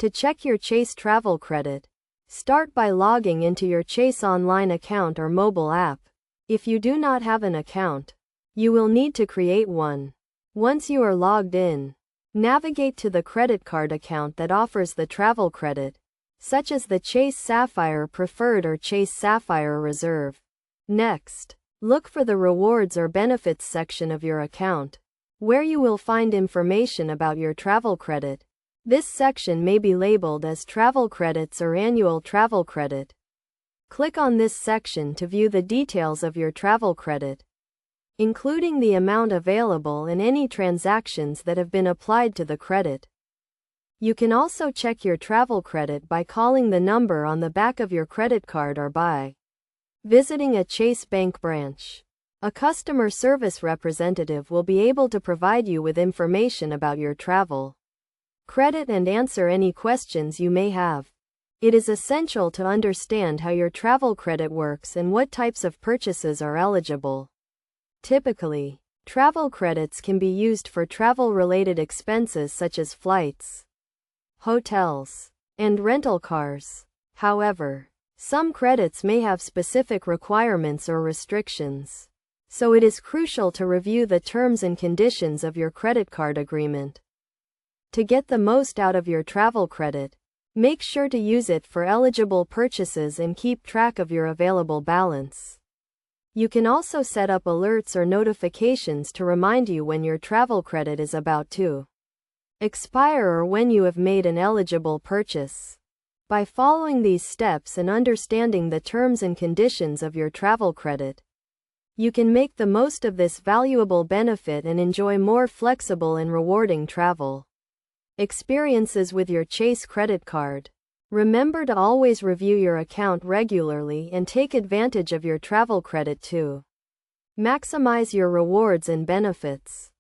To check your Chase travel credit, start by logging into your Chase online account or mobile app. If you do not have an account, you will need to create one. Once you are logged in, navigate to the credit card account that offers the travel credit, such as the Chase Sapphire Preferred or Chase Sapphire Reserve. Next, look for the Rewards or Benefits section of your account, where you will find information about your travel credit. This section may be labeled as Travel Credits or Annual Travel Credit. Click on this section to view the details of your travel credit, including the amount available and any transactions that have been applied to the credit. You can also check your travel credit by calling the number on the back of your credit card or by visiting a Chase Bank branch. A customer service representative will be able to provide you with information about your travel credit and answer any questions you may have. It is essential to understand how your travel credit works and what types of purchases are eligible. Typically, travel credits can be used for travel-related expenses such as flights, hotels, and rental cars. However, some credits may have specific requirements or restrictions, so it is crucial to review the terms and conditions of your credit card agreement. To get the most out of your travel credit, make sure to use it for eligible purchases and keep track of your available balance. You can also set up alerts or notifications to remind you when your travel credit is about to expire or when you have made an eligible purchase. By following these steps and understanding the terms and conditions of your travel credit, you can make the most of this valuable benefit and enjoy more flexible and rewarding travel experiences with your Chase credit card. Remember to always review your account regularly and take advantage of your travel credit to maximize your rewards and benefits.